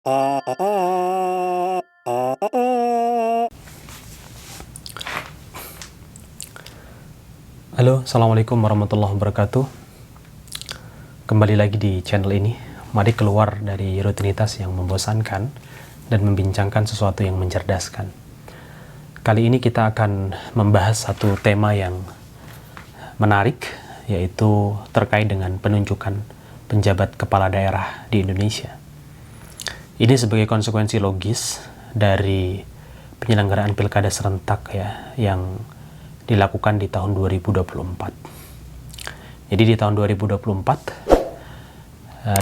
Halo, Assalamualaikum warahmatullahi wabarakatuh. Kembali lagi di channel ini. Mari keluar dari rutinitas yang membosankan dan membincangkan sesuatu yang mencerdaskan. Kali ini kita akan membahas satu tema yang menarik, yaitu terkait dengan penunjukan penjabat kepala daerah di Indonesia. Ini sebagai konsekuensi logis dari penyelenggaraan pilkada serentak yang dilakukan di tahun 2024. Jadi di tahun 2024,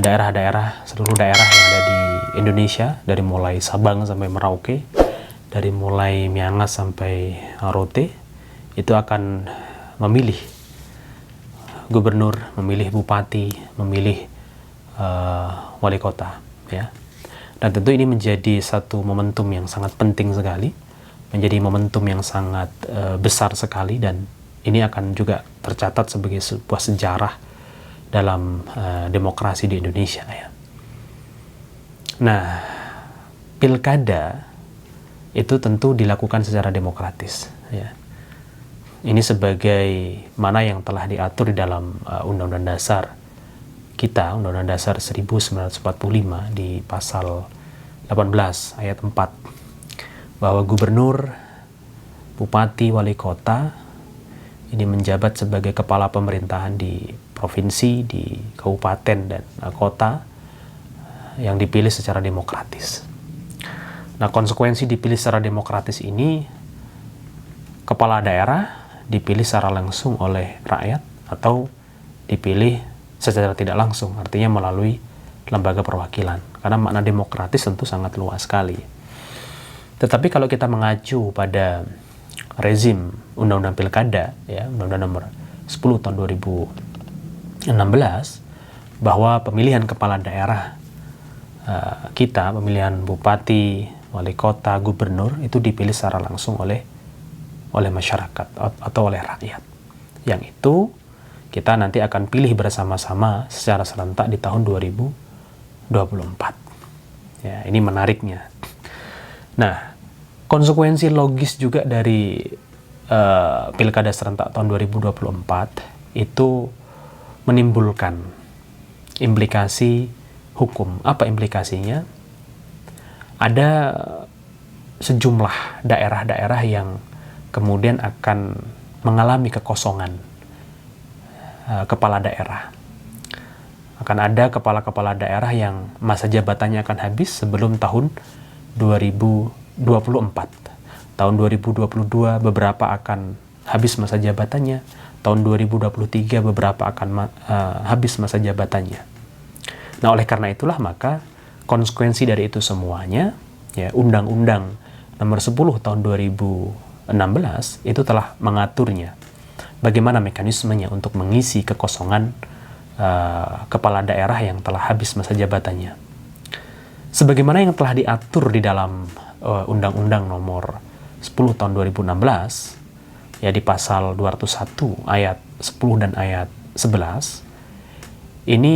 seluruh daerah yang ada di Indonesia, dari mulai Sabang sampai Merauke, dari mulai Miangas sampai Rote, itu akan memilih gubernur, memilih bupati, memilih wali kota, ya. Dan tentu ini menjadi satu momentum yang sangat penting sekali, menjadi momentum yang sangat besar sekali, dan ini akan juga tercatat sebagai sebuah sejarah dalam demokrasi di Indonesia, ya. Nah, pilkada itu tentu dilakukan secara demokratis, ya. Ini sebagai mana yang telah diatur di dalam Undang-Undang Dasar kita, Undang-Undang Dasar 1945 di pasal 18 ayat 4, bahwa gubernur, bupati, wali kota ini menjabat sebagai kepala pemerintahan di provinsi, di kabupaten dan kota yang dipilih secara demokratis. Nah, konsekuensi dipilih secara demokratis ini, kepala daerah dipilih secara langsung oleh rakyat atau dipilih secara tidak langsung, artinya melalui lembaga perwakilan. Karena makna demokratis tentu sangat luas sekali. Tetapi kalau kita mengacu pada rezim Undang-Undang Pilkada, ya, Undang-Undang Nomor 10 tahun 2016, bahwa pemilihan kepala daerah kita, pemilihan bupati, wali kota, gubernur, itu dipilih secara langsung oleh masyarakat atau oleh rakyat. Yang itu kita nanti akan pilih bersama-sama secara serentak di tahun 2024. Ya, ini menariknya. Nah, konsekuensi logis juga dari pilkada serentak tahun 2024 itu menimbulkan implikasi hukum. Apa implikasinya? Ada sejumlah daerah-daerah yang kemudian akan mengalami kekosongan kepala daerah. Akan ada kepala-kepala daerah yang masa jabatannya akan habis sebelum tahun 2024. Tahun 2022 beberapa akan habis masa jabatannya. Tahun 2023 beberapa akan habis masa jabatannya. Nah, oleh karena itulah maka konsekuensi dari itu semuanya, ya, Undang-Undang Nomor 10 tahun 2016 itu telah mengaturnya. Bagaimana mekanismenya untuk mengisi kekosongan kepala daerah yang telah habis masa jabatannya. Sebagaimana yang telah diatur di dalam Undang-Undang Nomor 10 tahun 2016, ya, di pasal 201 ayat 10 dan ayat 11, ini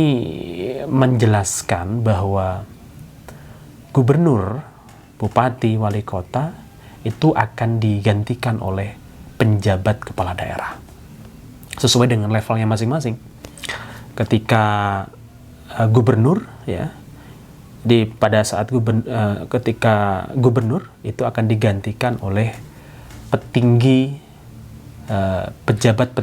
menjelaskan bahwa gubernur, bupati, wali kota itu akan digantikan oleh penjabat kepala daerah sesuai dengan levelnya masing-masing. Ketika gubernur, ya, ketika gubernur itu akan digantikan oleh pejabat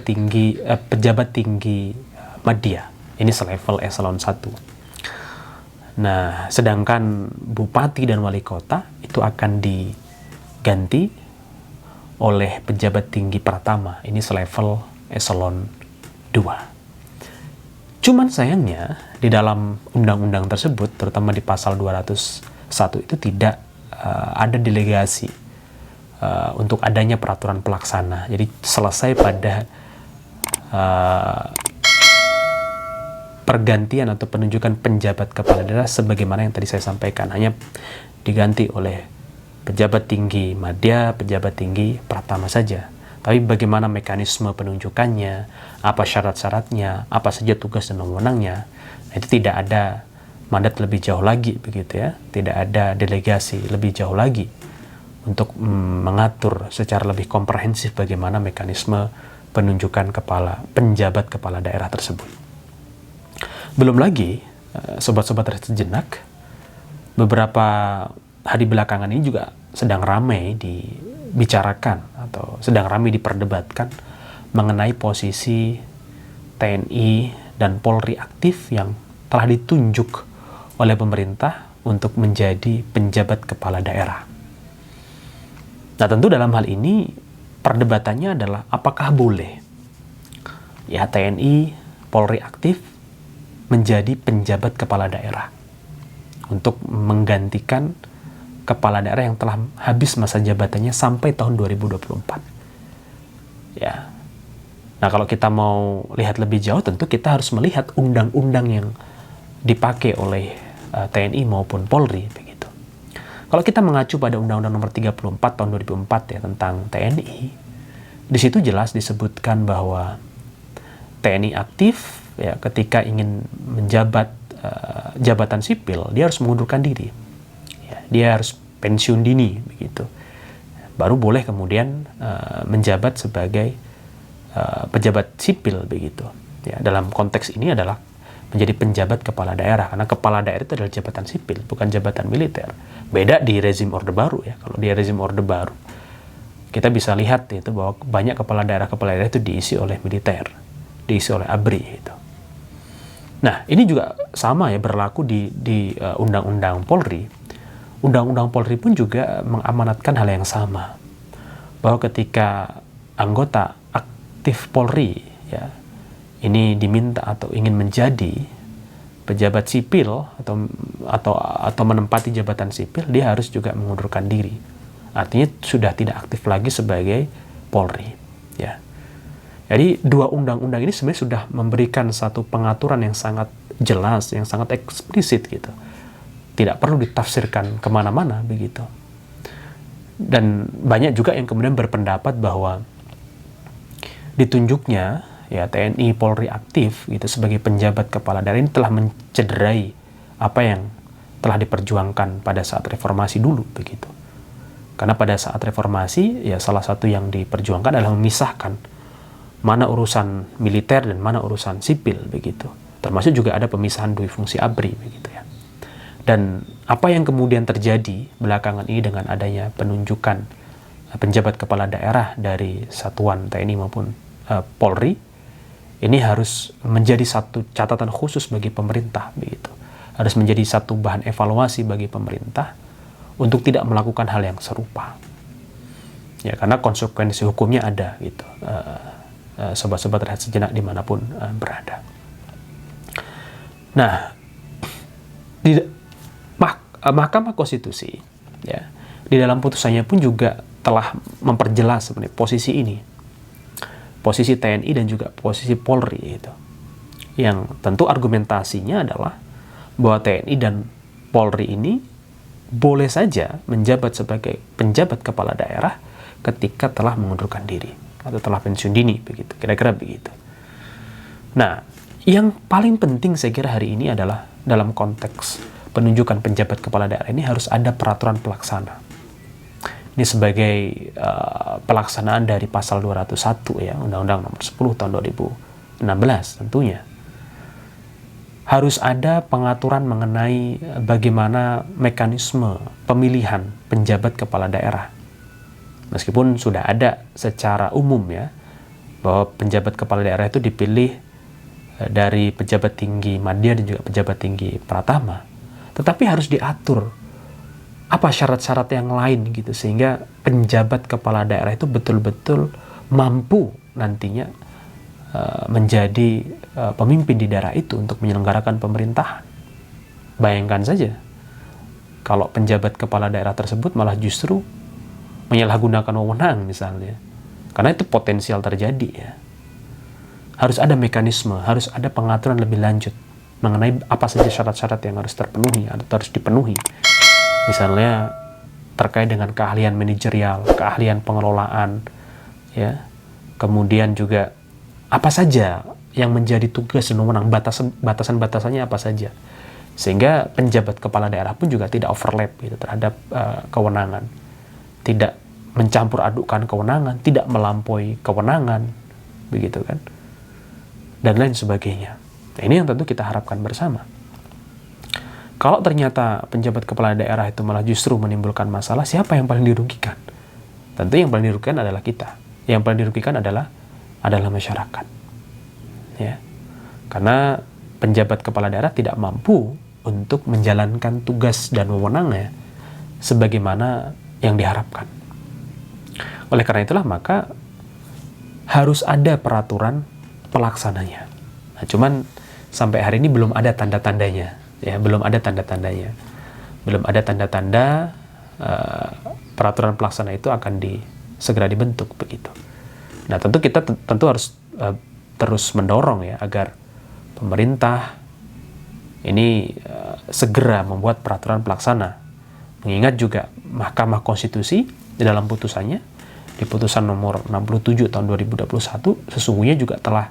tinggi madya. Ini selevel eselon 1. Nah, sedangkan bupati dan wali kota itu akan diganti oleh pejabat tinggi pratama. Ini selevel eselon 2. Cuman sayangnya di dalam undang-undang tersebut, terutama di pasal 201 itu tidak ada delegasi untuk adanya peraturan pelaksana. Jadi selesai pada pergantian atau penunjukan penjabat kepala daerah sebagaimana yang tadi saya sampaikan, hanya diganti oleh pejabat tinggi madya, pejabat tinggi pratama saja. Tapi bagaimana mekanisme penunjukannya, apa syarat-syaratnya, apa saja tugas dan wewenangnya, itu tidak ada mandat lebih jauh lagi begitu ya, tidak ada delegasi lebih jauh lagi untuk mengatur secara lebih komprehensif bagaimana mekanisme penunjukan penjabat kepala daerah tersebut. Belum lagi, sobat-sobat rehat sejenak, beberapa hari belakangan ini juga sedang ramai dibicarakan atau sedang ramai diperdebatkan mengenai posisi TNI dan Polri aktif yang telah ditunjuk oleh pemerintah untuk menjadi penjabat kepala daerah. Nah, tentu dalam hal ini perdebatannya adalah apakah boleh ya TNI, Polri aktif menjadi penjabat kepala daerah untuk menggantikan kepala daerah yang telah habis masa jabatannya sampai tahun 2024. Ya. Nah, kalau kita mau lihat lebih jauh, tentu kita harus melihat undang-undang yang dipakai oleh TNI maupun Polri begitu. Kalau kita mengacu pada Undang-Undang Nomor 34 tahun 2004 ya tentang TNI, di situ jelas disebutkan bahwa TNI aktif ya ketika ingin menjabat jabatan sipil, dia harus mengundurkan diri. Ya, dia harus pensiun dini begitu. Baru boleh kemudian menjabat sebagai pejabat sipil begitu. Ya, dalam konteks ini adalah menjadi penjabat kepala daerah, karena kepala daerah itu adalah jabatan sipil, bukan jabatan militer. Beda di rezim Orde Baru ya. Kalau di rezim Orde Baru, kita bisa lihat itu bahwa banyak kepala daerah itu diisi oleh militer, diisi oleh ABRI gitu. Nah, ini juga sama ya berlaku di Undang-Undang Polri. Undang-Undang Polri pun juga mengamanatkan hal yang sama, bahwa ketika anggota aktif Polri ya ini diminta atau ingin menjadi pejabat sipil atau menempati jabatan sipil, dia harus juga mengundurkan diri. Artinya sudah tidak aktif lagi sebagai Polri ya. Jadi dua undang-undang ini sebenarnya sudah memberikan satu pengaturan yang sangat jelas, yang sangat eksplisit gitu. Tidak perlu ditafsirkan kemana-mana begitu. Dan banyak juga yang kemudian berpendapat bahwa ditunjuknya ya TNI Polri aktif gitu sebagai penjabat kepala daerah ini telah mencederai apa yang telah diperjuangkan pada saat reformasi dulu begitu. Karena pada saat reformasi ya salah satu yang diperjuangkan adalah memisahkan mana urusan militer dan mana urusan sipil begitu. Termasuk juga ada pemisahan dui fungsi ABRI begitu ya. Dan apa yang kemudian terjadi belakangan ini dengan adanya penunjukan penjabat kepala daerah dari satuan TNI maupun Polri, ini harus menjadi satu catatan khusus bagi pemerintah begitu. Harus menjadi satu bahan evaluasi bagi pemerintah untuk tidak melakukan hal yang serupa. Ya, karena konsekuensi hukumnya ada gitu. Sobat-sobat rehat sejenak dimanapun berada. Nah, di Mahkamah Konstitusi ya, di dalam putusannya pun juga telah memperjelas sebenarnya posisi ini. Posisi TNI dan juga posisi Polri itu. Yang tentu argumentasinya adalah bahwa TNI dan Polri ini boleh saja menjabat sebagai penjabat kepala daerah ketika telah mengundurkan diri atau telah pensiun dini begitu. Kira-kira begitu. Nah, yang paling penting saya kira hari ini adalah dalam konteks penunjukan penjabat kepala daerah ini harus ada peraturan pelaksana. Ini sebagai pelaksanaan dari pasal 201 ya, Undang-Undang Nomor 10 tahun 2016 tentunya. Harus ada pengaturan mengenai bagaimana mekanisme pemilihan penjabat kepala daerah. Meskipun sudah ada secara umum ya, bahwa penjabat kepala daerah itu dipilih dari pejabat tinggi madya dan juga pejabat tinggi pratama. Tetapi harus diatur apa syarat-syarat yang lain gitu sehingga penjabat kepala daerah itu betul-betul mampu nantinya menjadi pemimpin di daerah itu untuk menyelenggarakan pemerintahan. Bayangkan saja kalau penjabat kepala daerah tersebut malah justru menyalahgunakan wewenang misalnya, karena itu potensial terjadi ya. Harus ada mekanisme, harus ada pengaturan lebih lanjut mengenai apa saja syarat-syarat yang harus terpenuhi atau harus dipenuhi. Misalnya terkait dengan keahlian manajerial, keahlian pengelolaan, ya, kemudian juga apa saja yang menjadi tugas dan wewenang, batasan-batasannya apa saja Sehingga penjabat kepala daerah pun juga tidak overlap gitu terhadap kewenangan, tidak mencampur adukan kewenangan, tidak melampaui kewenangan, begitu kan, dan lain sebagainya. Nah, ini yang tentu kita harapkan bersama. Kalau ternyata penjabat kepala daerah itu malah justru menimbulkan masalah, siapa yang paling dirugikan? Tentu yang paling dirugikan adalah kita. Yang paling dirugikan adalah masyarakat. Ya. Karena penjabat kepala daerah tidak mampu untuk menjalankan tugas dan wewenangnya sebagaimana yang diharapkan. Oleh karena itulah maka harus ada peraturan pelaksananya. Nah, cuman sampai hari ini belum ada tanda-tandanya, ya, belum ada tanda-tandanya. Belum ada tanda-tanda peraturan pelaksana itu akan segera dibentuk begitu. Nah, tentu kita harus terus mendorong ya agar pemerintah ini segera membuat peraturan pelaksana. Mengingat juga Mahkamah Konstitusi di dalam putusannya, di putusan nomor 67 tahun 2021, sesungguhnya juga telah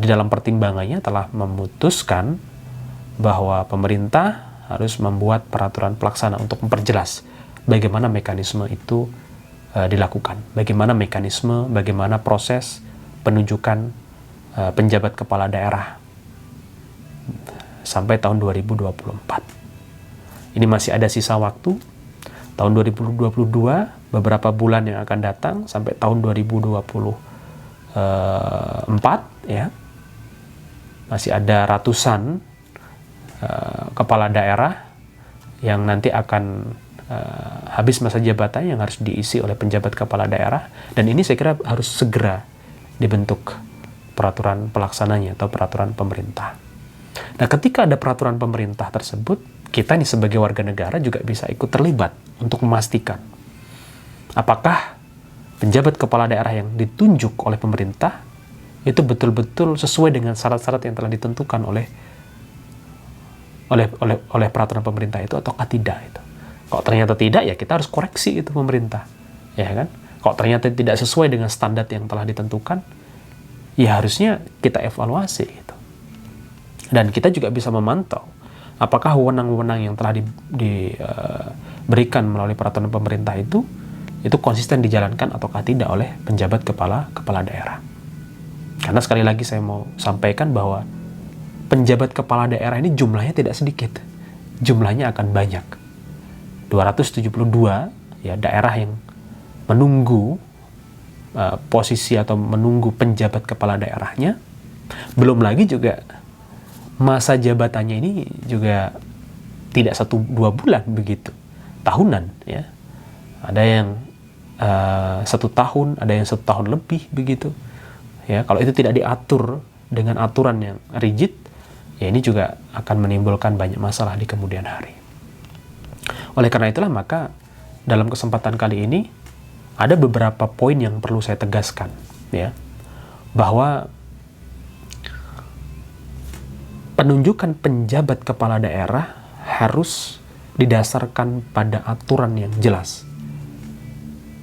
di dalam pertimbangannya telah memutuskan bahwa pemerintah harus membuat peraturan pelaksana untuk memperjelas bagaimana mekanisme itu dilakukan, bagaimana mekanisme, bagaimana proses penunjukan penjabat kepala daerah sampai tahun 2024. Ini masih ada sisa waktu. Tahun 2022, beberapa bulan yang akan datang sampai tahun 2024 ya. Masih ada ratusan kepala daerah yang nanti akan habis masa jabatan yang harus diisi oleh penjabat kepala daerah, dan ini saya kira harus segera dibentuk peraturan pelaksananya atau peraturan pemerintah. Nah, ketika ada peraturan pemerintah tersebut, kita nih sebagai warga negara juga bisa ikut terlibat untuk memastikan apakah penjabat kepala daerah yang ditunjuk oleh pemerintah itu betul-betul sesuai dengan syarat-syarat yang telah ditentukan oleh peraturan pemerintah itu ataukah tidak itu. Kalau ternyata tidak, ya kita harus koreksi itu pemerintah, ya kan? Kalau ternyata tidak sesuai dengan standar yang telah ditentukan, ya harusnya kita evaluasi gitu. Dan kita juga bisa memantau apakah wewenang-wewenang yang telah diberikan melalui peraturan pemerintah itu konsisten dijalankan ataukah tidak oleh penjabat kepala daerah. Karena sekali lagi saya mau sampaikan bahwa penjabat kepala daerah ini jumlahnya tidak sedikit. Jumlahnya akan banyak. 272 ya daerah yang menunggu posisi atau menunggu penjabat kepala daerahnya. Belum lagi juga masa jabatannya ini juga tidak 1-2 bulan begitu, tahunan ya. Ada yang 1 tahun, ada yang 1 tahun lebih begitu. Ya, kalau itu tidak diatur dengan aturan yang rigid, ya ini juga akan menimbulkan banyak masalah di kemudian hari. Oleh karena itulah maka dalam kesempatan kali ini ada beberapa poin yang perlu saya tegaskan, ya, bahwa penunjukan penjabat kepala daerah harus didasarkan pada aturan yang jelas.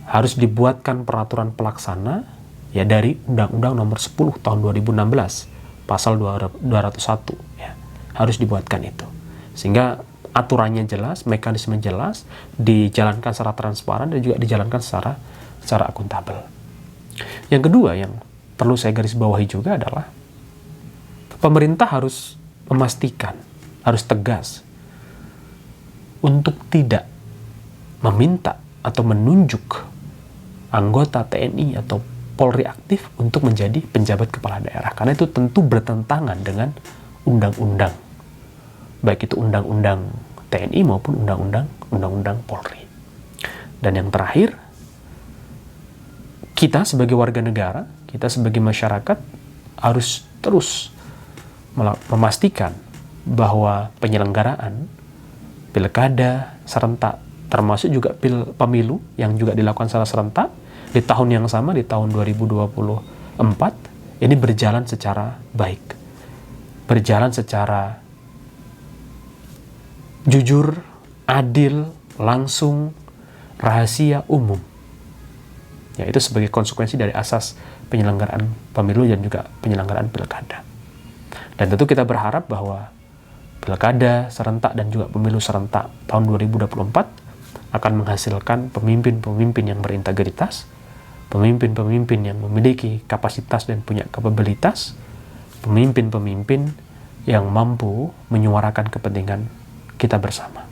Harus dibuatkan peraturan pelaksana ya dari Undang-Undang Nomor 10 Tahun 2016 Pasal 201 ya. Harus dibuatkan itu. Sehingga aturannya jelas, mekanisme jelas, dijalankan secara transparan dan juga dijalankan secara akuntabel. Yang kedua yang perlu saya garis bawahi juga adalah pemerintah harus memastikan, harus tegas untuk tidak meminta atau menunjuk anggota TNI atau Polri aktif untuk menjadi penjabat kepala daerah, karena itu tentu bertentangan dengan undang-undang, baik itu undang-undang TNI maupun undang-undang Polri. Dan yang terakhir, kita sebagai warga negara, kita sebagai masyarakat harus terus memastikan bahwa penyelenggaraan pilkada serentak, termasuk juga pemilu yang juga dilakukan secara serentak di tahun yang sama, di tahun 2024, ini berjalan secara baik, berjalan secara jujur, adil, langsung, rahasia, umum. Ya, itu sebagai konsekuensi dari asas penyelenggaraan pemilu dan juga penyelenggaraan pilkada. Dan tentu kita berharap bahwa pilkada serentak dan juga pemilu serentak tahun 2024 akan menghasilkan pemimpin-pemimpin yang berintegritas, pemimpin-pemimpin yang memiliki kapasitas dan punya kapabilitas, pemimpin-pemimpin yang mampu menyuarakan kepentingan kita bersama,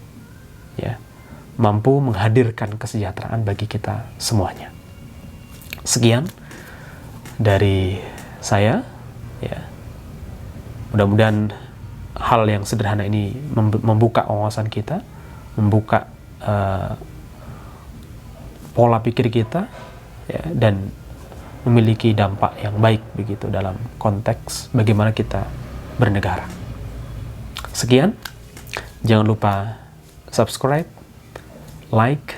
ya, mampu menghadirkan kesejahteraan bagi kita semuanya. Sekian dari saya, ya. Mudah-mudahan hal yang sederhana ini membuka wawasan kita, membuka pola pikir kita, ya, dan memiliki dampak yang baik begitu dalam konteks bagaimana kita bernegara. Sekian, jangan lupa subscribe, like,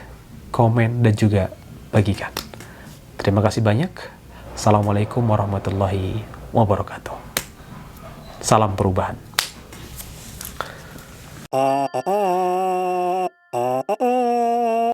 komen, dan juga bagikan. Terima kasih banyak. Assalamualaikum warahmatullahi wabarakatuh. Salam perubahan.